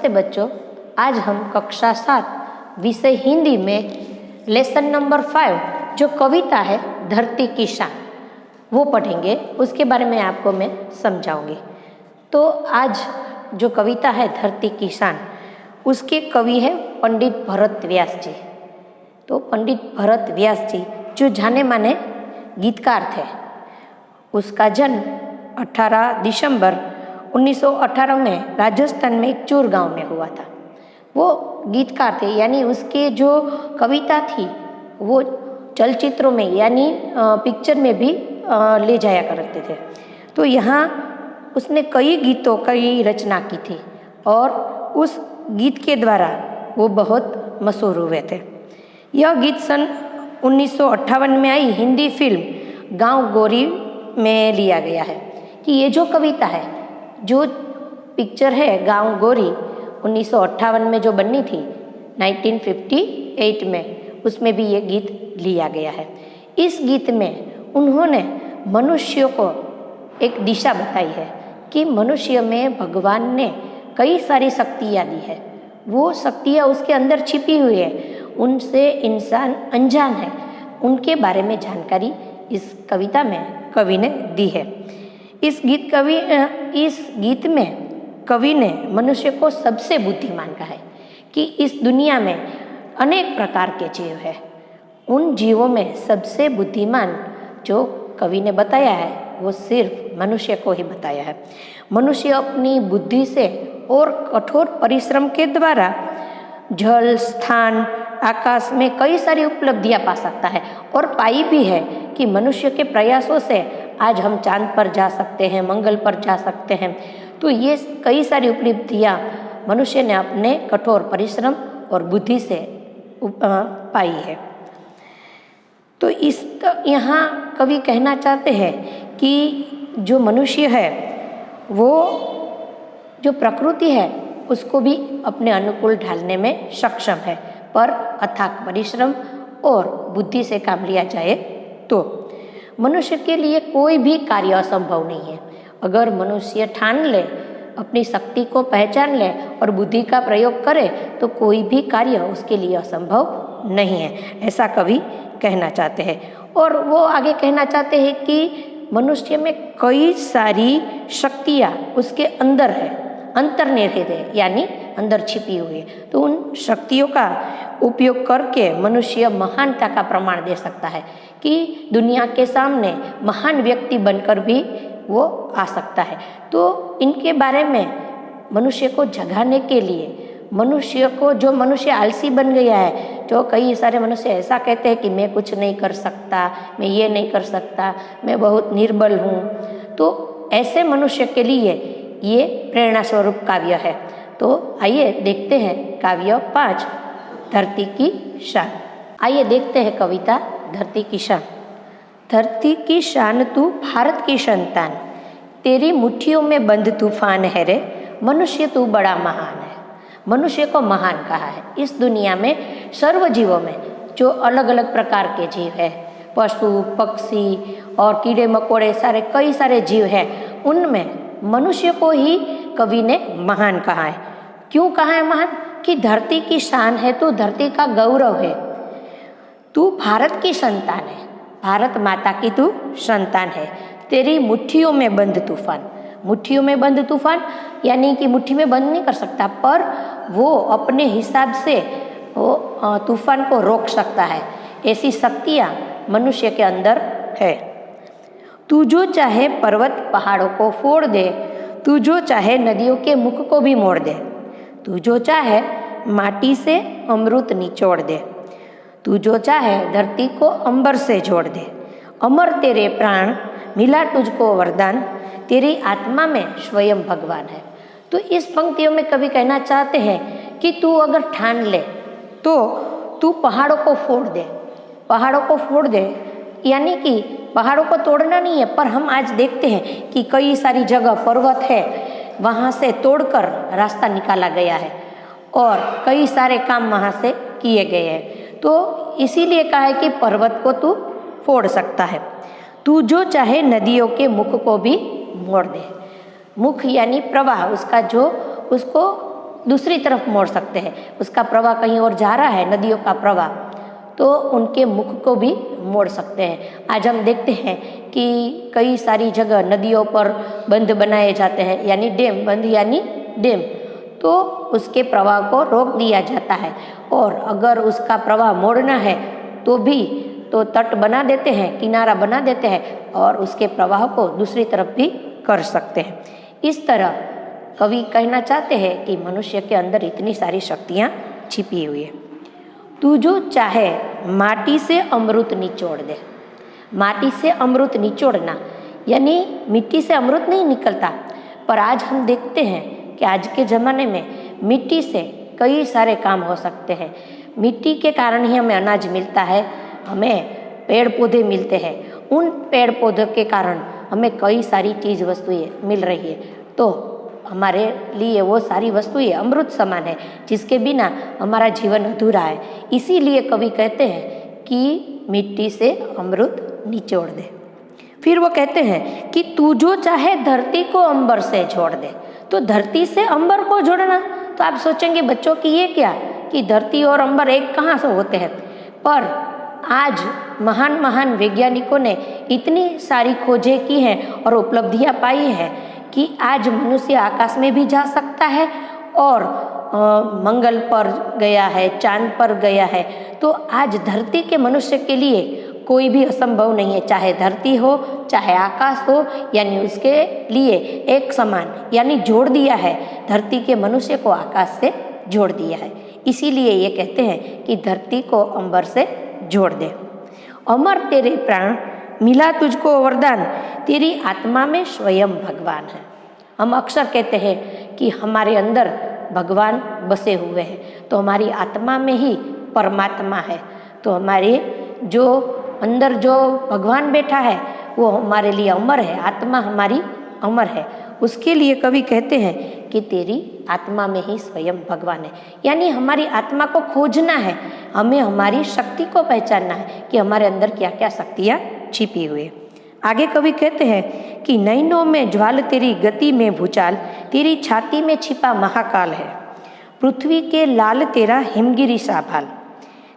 नमस्ते बच्चों, आज हम कक्षा 7 विषय हिंदी में लेसन नंबर 5 जो कविता है धरती की शान वो पढ़ेंगे। उसके बारे में आपको मैं समझाऊंगी। तो आज जो कविता है धरती की शान, उसके कवि है पंडित भरत व्यास जी। तो पंडित भरत व्यास जी जो जाने माने गीतकार थे। उसका जन्म 18 दिसंबर 1918 में राजस्थान में एक चूर गांव में हुआ था। वो गीतकार थे, यानी उसके जो कविता थी वो चलचित्रों में यानी पिक्चर में भी ले जाया करते थे। तो यहाँ उसने कई रचना की थी और उस गीत के द्वारा वो बहुत मशहूर हुए थे। यह गीत सन 1958 में आई हिंदी फिल्म गांव गोरी में लिया गया है। कि ये जो कविता है, जो पिक्चर है गांव गोरी 1958 में जो बनी थी 1958 में, उसमें भी ये गीत लिया गया है। इस गीत में उन्होंने मनुष्य को एक दिशा बताई है कि मनुष्य में भगवान ने कई सारी शक्तियाँ दी है। वो शक्तियाँ उसके अंदर छिपी हुई है, उनसे इंसान अनजान है। उनके बारे में जानकारी इस कविता में कवि ने दी है। इस गीत में कवि ने मनुष्य को सबसे बुद्धिमान कहा है कि इस दुनिया में अनेक प्रकार के जीव हैं। उन जीवों में सबसे बुद्धिमान जो कवि ने बताया है वो सिर्फ मनुष्य को ही बताया है। मनुष्य अपनी बुद्धि से और कठोर परिश्रम के द्वारा जल, स्थान, आकाश में कई सारी उपलब्धियां पा सकता है और पाई भी है कि मनुष्य के प्रयासों से आज हम चांद पर जा सकते हैं, मंगल पर जा सकते हैं। तो ये कई सारी उपलब्धियां मनुष्य ने अपने कठोर परिश्रम और बुद्धि से पाई है। तो यहाँ कवि कहना चाहते हैं कि जो मनुष्य है वो जो प्रकृति है उसको भी अपने अनुकूल ढालने में सक्षम है, पर अथक परिश्रम और बुद्धि से काम लिया जाए तो मनुष्य के लिए कोई भी कार्य असंभव नहीं है। अगर मनुष्य ठान ले, अपनी शक्ति को पहचान ले और बुद्धि का प्रयोग करे तो कोई भी कार्य उसके लिए असंभव नहीं है, ऐसा कवि कहना चाहते हैं। और वो आगे कहना चाहते हैं कि मनुष्य में कई सारी शक्तियाँ उसके अंदर है, अंतर्निहित है, यानी अंदर छिपी हुई है। तो उन शक्तियों का उपयोग करके मनुष्य महानता का प्रमाण दे सकता है कि दुनिया के सामने महान व्यक्ति बनकर भी वो आ सकता है। तो इनके बारे में मनुष्य को जगाने के लिए जो मनुष्य आलसी बन गया है, जो कई सारे मनुष्य ऐसा कहते हैं कि मैं कुछ नहीं कर सकता, मैं ये नहीं कर सकता, मैं बहुत निर्बल हूँ, तो ऐसे मनुष्य के लिए ये प्रेरणा स्वरूप काव्य है। तो आइए देखते हैं काव्य 5 धरती की शान। आइए देखते हैं कविता धरती की शान। धरती की शान तू भारत की संतान, तेरी मुट्ठियों में बंद तूफान है रे, मनुष्य तू बड़ा महान है। मनुष्य को महान कहा है। इस दुनिया में सर्व जीवों में जो अलग अलग प्रकार के जीव है, पशु, पक्षी और कीड़े मकोड़े, कई सारे जीव हैं, उनमें मनुष्य को ही कवि ने महान कहा है। क्यों कहा है महान? कि धरती की शान है, तो धरती का गौरव है। तू भारत की संतान है, भारत माता की तू संतान है। तेरी मुट्ठियों में बंद तूफान, मुट्ठियों में बंद तूफान यानी कि मुट्ठी में बंद नहीं कर सकता, पर वो अपने हिसाब से वो तूफान को रोक सकता है। ऐसी शक्तियाँ मनुष्य के अंदर है। तू जो चाहे पर्वत पहाड़ों को फोड़ दे, तू जो चाहे नदियों के मुख को भी मोड़ दे, तू जो चाहे माटी से अमृत निचोड़ दे, तू जो चाहे धरती को अंबर से जोड़ दे। अमर तेरे प्राण, मिला तुझको वरदान, तेरी आत्मा में स्वयं भगवान है। तो इस पंक्तियों में कवि कहना चाहते हैं कि तू अगर ठान ले तो तू पहाड़ों को फोड़ दे। पहाड़ों को फोड़ दे यानी कि पहाड़ों को तोड़ना नहीं है, पर हम आज देखते हैं कि कई सारी जगह पर्वत है, वहाँ से तोड़कर रास्ता निकाला गया है और कई सारे काम वहाँ से किए गए हैं। तो इसीलिए कहा है कि पर्वत को तू फोड़ सकता है। तू जो चाहे नदियों के मुख को भी मोड़ दे। मुख यानी प्रवाह, उसको दूसरी तरफ मोड़ सकते हैं। उसका प्रवाह कहीं और जा रहा है, नदियों का प्रवाह, तो उनके मुख को भी मोड़ सकते हैं। आज हम देखते हैं कि कई सारी जगह नदियों पर बंध बनाए जाते हैं, यानी डैम, बंध यानी डैम, तो उसके प्रवाह को रोक दिया जाता है। और अगर उसका प्रवाह मोड़ना है तो भी तो तट बना देते हैं, किनारा बना देते हैं और उसके प्रवाह को दूसरी तरफ भी कर सकते हैं। इस तरह कवि कहना चाहते हैं कि मनुष्य के अंदर इतनी सारी शक्तियाँ छिपी हुई है। तू जो चाहे माटी से अमृत निचोड़ दे। माटी से अमृत निचोड़ना यानी मिट्टी से अमृत नहीं निकलता, पर आज हम देखते हैं कि आज के ज़माने में मिट्टी से कई सारे काम हो सकते हैं। मिट्टी के कारण ही हमें अनाज मिलता है, हमें पेड़ पौधे मिलते हैं, उन पेड़ पौधों के कारण हमें कई सारी चीज़ वस्तुएं मिल रही है। तो हमारे लिए वो सारी वस्तुएं अमृत समान है, जिसके बिना हमारा जीवन अधूरा है। इसीलिए कवि कहते हैं कि मिट्टी से अमृत निचोड़ दे। फिर वो कहते हैं कि तू जो चाहे धरती को अंबर से जोड़ दे। तो धरती से अंबर को जोड़ना, तो आप सोचेंगे बच्चों की ये क्या कि धरती और अंबर एक कहाँ से होते हैं, पर आज महान महान वैज्ञानिकों ने इतनी सारी खोजें की हैं और उपलब्धियां पाई हैं कि आज मनुष्य आकाश में भी जा सकता है और मंगल पर गया है, चांद पर गया है। तो आज धरती के मनुष्य के लिए कोई भी असंभव नहीं है, चाहे धरती हो चाहे आकाश हो, यानी उसके लिए एक समान, यानी जोड़ दिया है, धरती के मनुष्य को आकाश से जोड़ दिया है। इसीलिए ये कहते हैं कि धरती को अंबर से जोड़ दे। अमर तेरे प्राण मिला तुझको वरदान, तेरी आत्मा में स्वयं भगवान है। हम अक्सर कहते हैं कि हमारे अंदर भगवान बसे हुए हैं, तो हमारी आत्मा में ही परमात्मा है। तो हमारे जो अंदर जो भगवान बैठा है वो हमारे लिए अमर है, आत्मा हमारी अमर है। उसके लिए कवि कहते हैं कि तेरी आत्मा में ही स्वयं भगवान है, यानी हमारी आत्मा को खोजना है, हमें हमारी शक्ति को पहचानना है कि हमारे अंदर क्या क्या शक्तियाँ छिपी हुई है। आगे कवि कहते हैं कि नैनों में ज्वाल तेरी गति में भूचाल, तेरी छाती में छिपा महाकाल है। पृथ्वी के लाल तेरा हिमगिरी सा भाल,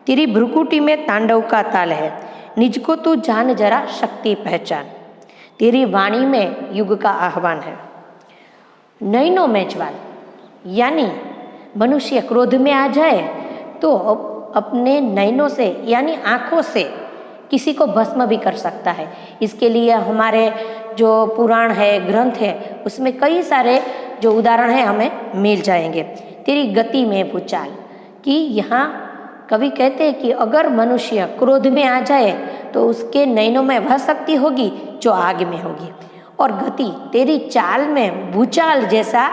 तेरी भ्रुकुटी में तांडव का ताल है। निज को तू जान जरा शक्ति पहचान, तेरी वाणी में युग का आह्वान है। नैनों में ज्वाल यानी मनुष्य क्रोध में आ जाए तो अपने नैनों से यानी आँखों से किसी को भस्म भी कर सकता है। इसके लिए हमारे जो पुराण है, ग्रंथ है, उसमें कई सारे जो उदाहरण है हमें मिल जाएंगे। तेरी गति में भूचाल, कि यहाँ कवि कहते हैं कि अगर मनुष्य क्रोध में आ जाए तो उसके नैनों में वह शक्ति होगी जो आग में होगी, और गति तेरी चाल में भूचाल जैसा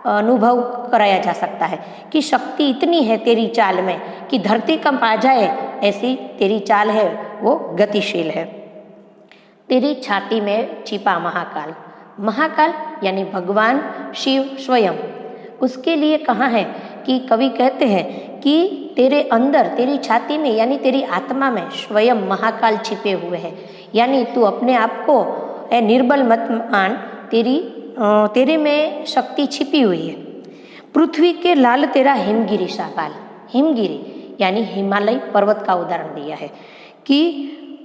अनुभव कराया जा सकता है कि शक्ति इतनी है तेरी चाल में कि धरती कंप आ जाए, ऐसी तेरी चाल है, वो गतिशील है। तेरी छाती में छिपा महाकाल, महाकाल यानी भगवान शिव स्वयं, उसके लिए कहाँ है कि कवि कहते हैं कि तेरे अंदर तेरी छाती में यानी तेरी आत्मा में स्वयं महाकाल छिपे हुए हैं। यानी तू अपने आप को निर्बल मत मान, तेरे में शक्ति छिपी हुई है। पृथ्वी के लाल तेरा हिमगिरी सा भाल, हिमगिरी यानी हिमालय पर्वत का उदाहरण दिया है कि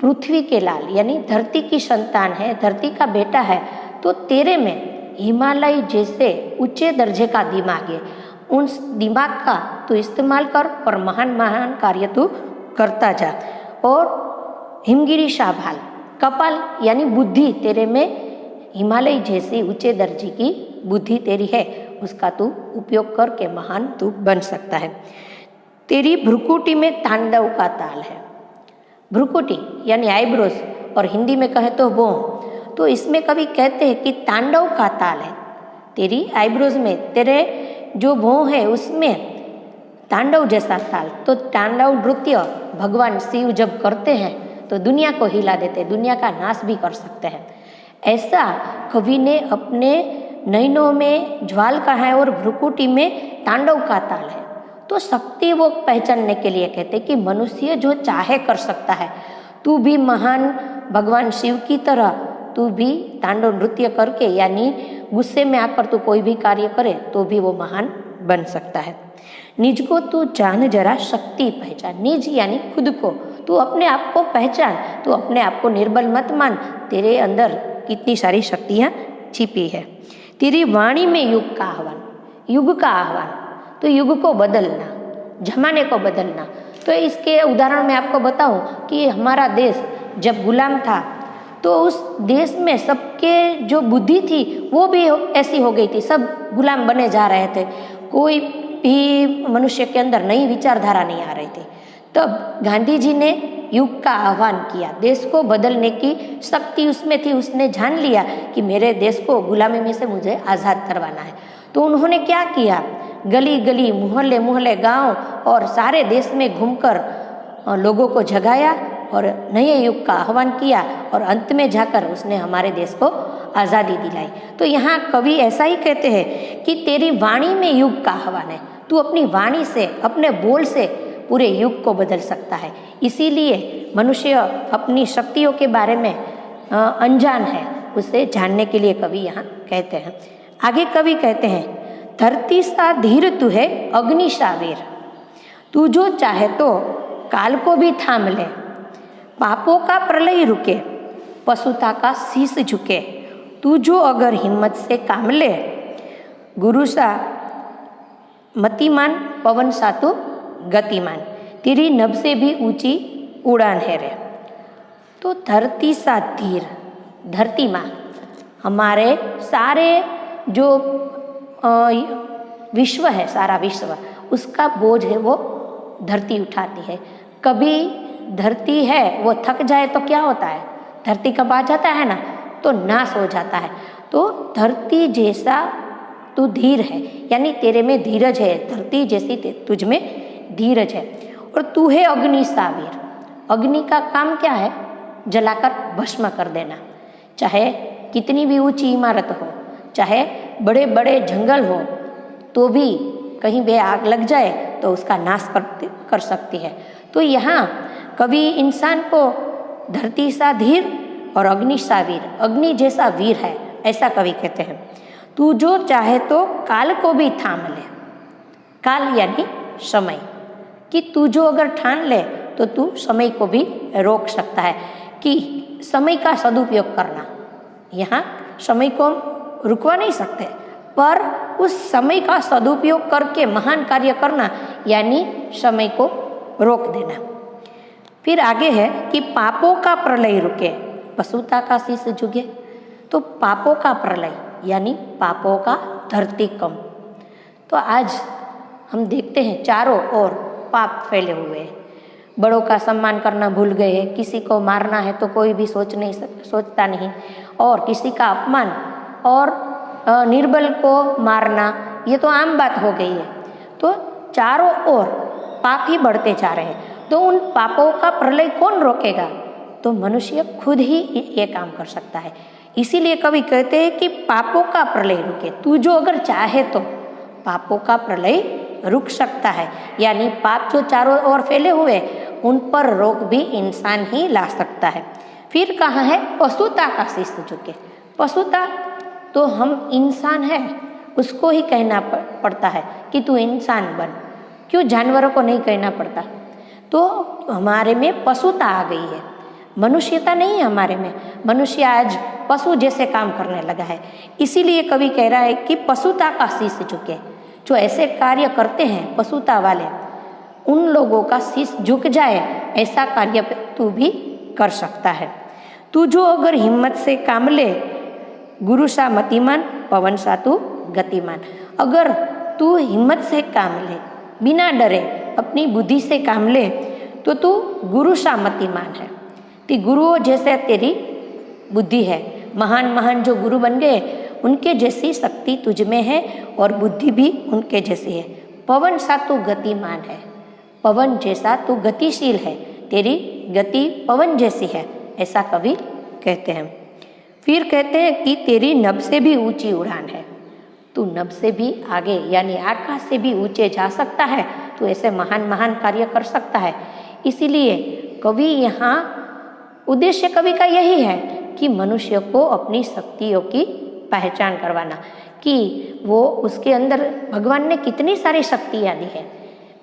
पृथ्वी के लाल यानी धरती की संतान है, धरती का बेटा है, तो तेरे में हिमालय जैसे ऊंचे दर्जे का दिमाग है। उन दिमाग का तू इस्तेमाल कर और महान महान कार्य तू करता जा। और हिमगिरी शाभाल, कपाल यानी बुद्धि तेरे में हिमालय जैसी ऊंचे दर्जे की बुद्धि तेरी है, उसका तू उपयोग करके महान तू बन सकता है। तेरी भ्रुकुटी में तांडव का ताल है। भ्रुकुटी यानी आईब्रोज, और हिंदी में कहे तो भौं, तो इसमें कवि कहते हैं कि तांडव का ताल है। तेरी आईब्रोज में तेरे जो भौं है उसमें तांडव जैसा ताल। तो तांडव नृत्य भगवान शिव जब करते हैं तो दुनिया को हिला देते, दुनिया का नाश भी कर सकते हैं। ऐसा कवि ने अपने नैनों में ज्वाल का है और भ्रुकुटी में तांडव का ताल है। तो शक्ति वो पहचानने के लिए कहते कि मनुष्य जो चाहे कर सकता है। तू भी महान भगवान शिव की तरह तू भी तांडव नृत्य करके यानी गुस्से में आकर तू कोई भी कार्य करे तो भी वो महान बन सकता है। निज को तू जान जरा शक्ति पहचान। निज यानी खुद को, तू अपने आप को पहचान, तू अपने आप को निर्बल मत मान, तेरे अंदर कितनी सारी शक्तियाँ छिपी है। तेरी वाणी में युग का आह्वान, युग का आह्वान, तो युग को बदलना, जमाने को बदलना। तो इसके उदाहरण मैं आपको बताऊं कि हमारा देश जब गुलाम था तो उस देश में सबके जो बुद्धि थी वो भी ऐसी हो गई थी, सब गुलाम बने जा रहे थे, कोई भी मनुष्य के अंदर नई विचारधारा नहीं आ रही थी। तब गांधी जी ने युग का आह्वान किया, देश को बदलने की शक्ति उसमें थी, उसने जान लिया कि मेरे देश को गुलामी में से मुझे आज़ाद करवाना है। तो उन्होंने क्या किया, गली गली, मोहल्ले मोहल्ले, गांव और सारे देश में घूमकर लोगों को जगाया और नए युग का आह्वान किया और अंत में जाकर उसने हमारे देश को आज़ादी दिलाई। तो यहाँ कवि ऐसा ही कहते हैं कि तेरी वाणी में युग का आह्वान है, तू अपनी वाणी से, अपने बोल से पूरे युग को बदल सकता है। इसीलिए मनुष्य अपनी शक्तियों के बारे में अनजान है, उसे जानने के लिए कवि यहाँ कहते हैं। आगे कवि कहते हैं, धरती सा धीर तू है अग्नि सा वीर, तू जो चाहे तो काल को भी थाम ले, पापों का प्रलय रुके, पशुता का शीश झुके, तू जो अगर हिम्मत से काम ले, गुरु सा मतिमान, पवन सा तू गतिमान, तेरी नभ से भी ऊंची उड़ान है रे। तो धरती सा धीर, धरती माँ, हमारे सारे जो विश्व है, सारा विश्व, उसका बोझ है वो धरती उठाती है। कभी धरती है वो थक जाए तो क्या होता है, धरती कब जाता है ना, तो नाश हो जाता है। तो धरती जैसा तू धीर है, यानी तेरे में धीरज है, धरती जैसी तुझ में धीरज है। और तू है अग्नि सा वीर, अग्नि का काम क्या है, जलाकर भस्म कर देना। चाहे कितनी भी ऊंची इमारत हो, चाहे बड़े बड़े जंगल हो, तो भी कहीं भी आग लग जाए तो उसका नाश कर सकती है। तो यहाँ कवि इंसान को धरती सा धीर और अग्नि सा वीर, अग्नि जैसा वीर है, ऐसा कवि कहते हैं। तू जो चाहे तो काल को भी थाम ले, काल यानी समय, कि तू जो अगर ठान ले तो तू समय को भी रोक सकता है, कि समय का सदुपयोग करना। यहाँ समय को रुकवा नहीं सकते, पर उस समय का सदुपयोग करके महान कार्य करना, यानी समय को रोक देना। फिर आगे है कि पापों का प्रलय रुके, पशुता का शीश झुके। तो पापों का प्रलय यानी पापों का धरतीकंप। तो आज हम देखते हैं चारों ओर पाप फैले हुए हैं, बड़ों का सम्मान करना भूल गए हैं, किसी को मारना है तो कोई भी सोचता नहीं, और किसी का अपमान और निर्बल को मारना, ये तो आम बात हो गई है। तो चारों ओर पाप ही बढ़ते जा रहे हैं। तो उन पापों का प्रलय कौन रोकेगा, तो मनुष्य खुद ही ये काम कर सकता है। इसीलिए कवि कहते हैं कि पापों का प्रलय रुके, तू जो अगर चाहे तो पापों का प्रलय रुक सकता है, यानी पाप जो चारों ओर फैले हुए उन पर रोक भी इंसान ही ला सकता है। फिर कहाँ है, पशुता का शीश झुके। पशुता तो हम इंसान है, उसको ही कहना पड़ता है कि तू इंसान बन, क्यों जानवरों को नहीं कहना पड़ता। तो हमारे में पशुता आ गई है, मनुष्यता नहीं है हमारे में। मनुष्य आज पशु जैसे काम करने लगा है। इसीलिए कवि कह रहा है कि पशुता का शीश झुके। जो ऐसे कार्य करते हैं पशुता वाले, उन लोगों का शीश झुक जाए, ऐसा कार्य तू भी कर सकता है। तू जो अगर हिम्मत से काम ले, गुरु सा मतिमान, पवन सा तू गतिमान। अगर तू हिम्मत से काम ले, बिना डरे अपनी बुद्धि से काम ले, तो तू गुरु सा मतिमान है। कि गुरुओं जैसे तेरी बुद्धि है, महान महान जो गुरु बन गए उनके जैसी शक्ति तुझ में है और बुद्धि भी उनके जैसी है। पवन सा तू गतिमान है, पवन जैसा तू गतिशील है, तेरी गति पवन जैसी है, ऐसा कवि कहते हैं। फिर कहते हैं कि तेरी नभ से भी ऊंची उड़ान है, तू नभ से भी आगे यानी आकाश से भी ऊंचे जा सकता है, तू ऐसे महान महान कार्य कर सकता है। इसीलिए कवि यहाँ उद्देश्य कवि का यही है कि मनुष्य को अपनी शक्तियों की पहचान करवाना, कि वो उसके अंदर भगवान ने कितनी सारी शक्तियाँ दी है,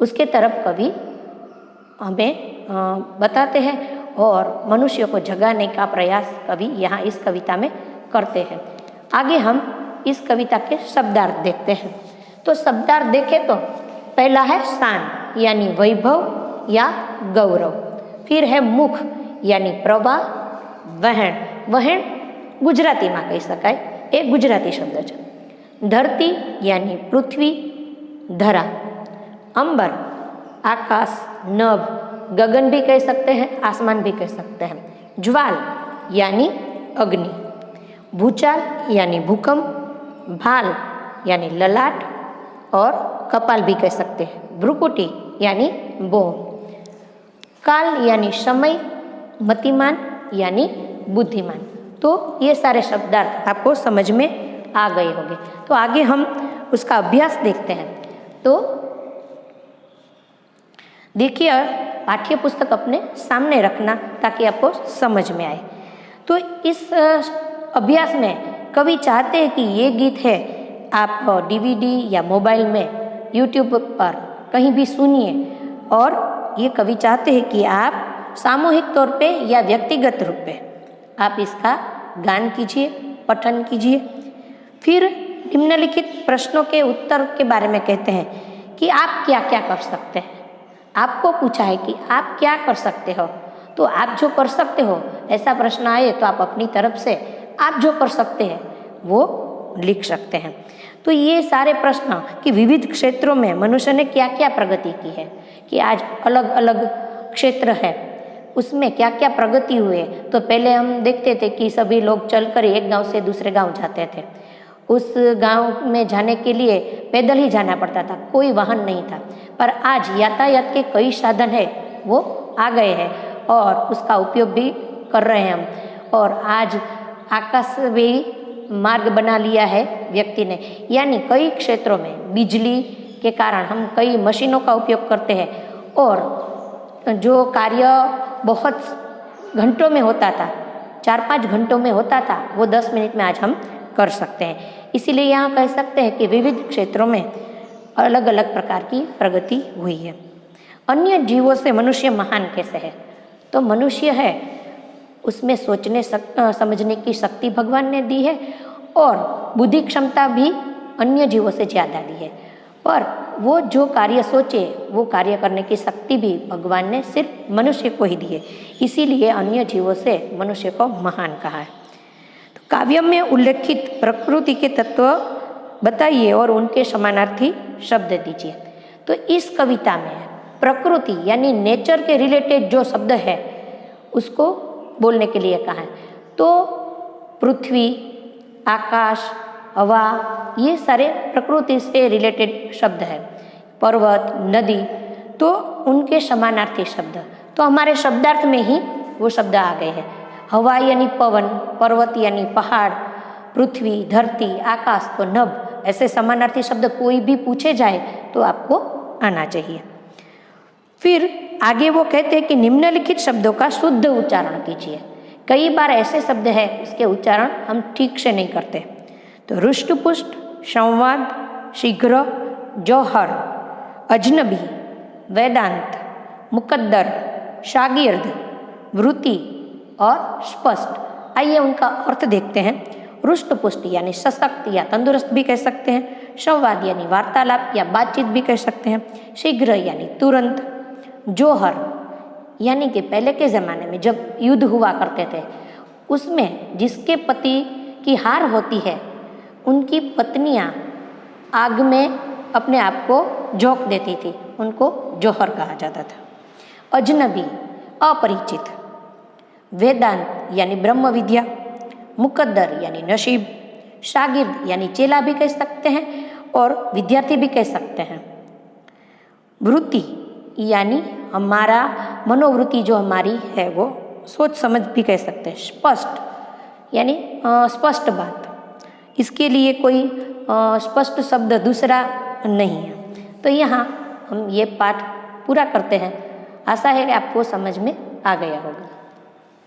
उसके तरफ कवि हमें बताते हैं और मनुष्य को जगाने का प्रयास कवि यहाँ इस कविता में करते हैं। आगे हम इस कविता के शब्दार्थ देखते हैं। तो शब्दार्थ देखें तो पहला है शान यानी वैभव या गौरव, फिर है मुख यानी प्रभा, વહેણ, વહેણ ગુજરાતીમાં કહી શકાય, એ ગુજરાતી શબ્દ છે। ધરતી यानी पृथ्वी, धरा, अंबर आकाश, नभ गगन भी कह सकते हैं, आसमान भी कह सकते हैं, ज्वाल यानी अग्नि, भूचाल यानी भूकंप, भाल यानी ललाट और कपाल भी कह सकते हैं, भ्रुकुटी यानी बो, काल यानी समय, मतिमान यानी बुद्धिमान। तो ये सारे शब्दार्थ आपको समझ में आ गए होंगे। तो आगे हम उसका अभ्यास देखते हैं। तो देखिए, पाठ्य पुस्तक अपने सामने रखना ताकि आपको समझ में आए। तो इस अभ्यास में कवि चाहते हैं कि ये गीत है आप डीवीडी या मोबाइल में यूट्यूब पर कहीं भी सुनिए, और ये कवि चाहते हैं कि आप सामूहिक तौर पे या व्यक्तिगत रूप पे आप इसका गान कीजिए, पठन कीजिए। फिर निम्नलिखित प्रश्नों के उत्तर के बारे में कहते हैं कि आप क्या क्या कर सकते हैं। आपको पूछा है कि आप क्या कर सकते हो, तो आप जो कर सकते हो ऐसा प्रश्न आए तो आप अपनी तरफ से आप जो कर सकते हैं वो लिख सकते हैं। तो ये सारे प्रश्न कि विविध क्षेत्रों में मनुष्य ने क्या क्या प्रगति की है, कि आज अलग अलग क्षेत्र है उसमें क्या क्या प्रगति हुए। तो पहले हम देखते थे कि सभी लोग चलकर एक गांव से दूसरे गांव जाते थे, उस गांव में जाने के लिए पैदल ही जाना पड़ता था, कोई वाहन नहीं था। पर आज यातायात के कई साधन है वो आ गए हैं और उसका उपयोग भी कर रहे हैं हम। और आज आकाश भी मार्ग बना लिया है व्यक्ति ने, यानी कई क्षेत्रों में बिजली के कारण हम कई मशीनों का उपयोग करते हैं और जो कार्य बहुत घंटों में होता था, 4-5 घंटों में होता था, वो 10 मिनट में आज हम कर सकते हैं। इसीलिए यहाँ कह सकते हैं कि विविध क्षेत्रों में अलग अलग प्रकार की प्रगति हुई है। अन्य जीवों से मनुष्य महान कैसे है? तो मनुष्य है उसमें सोचने समझने की शक्ति भगवान ने दी है और बुद्धि क्षमता भी अन्य जीवों से ज़्यादा दी है, पर वो जो कार्य सोचे वो कार्य करने की शक्ति भी भगवान ने सिर्फ मनुष्य को ही दी है। इसीलिए अन्य जीवों से मनुष्य को महान कहा है। तो काव्य में उल्लेखित प्रकृति के तत्व बताइए और उनके समानार्थी शब्द दीजिए। तो इस कविता में प्रकृति यानी नेचर के रिलेटेड जो शब्द है उसको बोलने के लिए कहा है। तो पृथ्वी, आकाश, हवा, ये सारे प्रकृति से रिलेटेड शब्द है। पर्वत, नदी, तो उनके समानार्थी शब्द। तो हमारे शब्दार्थ में ही वो शब्द आ गए हैं। हवा यानी पवन, पर्वत यानी पहाड़, पृथ्वी, धरती, आकाश, तो नभ, ऐसे समानार्थी शब्द कोई भी पूछे जाए तो आपको आना चाहिए। फिर आगे वो कहते हैं कि निम्नलिखित शब्दों का शुद्ध उच्चारण कीजिए। कई बार ऐसे शब्द है उसके उच्चारण हम ठीक से नहीं करते। तो रुष्टपुष्ट, संवाद, शीघ्र, जौहर, अजनबी, वेदांत, मुकद्दर, शागिर्द, वृत्ति और स्पष्ट। आइए उनका अर्थ देखते हैं। रुष्टपुष्ट यानी सशक्त या तंदुरुस्त भी कह सकते हैं, संवाद यानी वार्तालाप या बातचीत भी कह सकते हैं, शीघ्र यानी तुरंत, जौहर यानी कि पहले के ज़माने में जब युद्ध हुआ करते थे उसमें जिसके पति की हार होती है उनकी पत्नियां आग में अपने आप को झोंक देती थी, उनको जौहर कहा जाता था। अजनबी अपरिचित, वेदांत यानी ब्रह्म विद्या, मुकद्दर यानी नसीब, शागिर्द यानी चेला भी कह सकते हैं और विद्यार्थी भी कह सकते हैं, वृत्ति यानी हमारा मनोवृत्ति जो हमारी है वो सोच समझ भी कह सकते हैं, स्पष्ट यानी स्पष्ट बात, इसके लिए कोई स्पष्ट शब्द दूसरा नहीं है। तो यहाँ हम ये पाठ पूरा करते हैं। आशा है कि आपको समझ में आ गया होगा।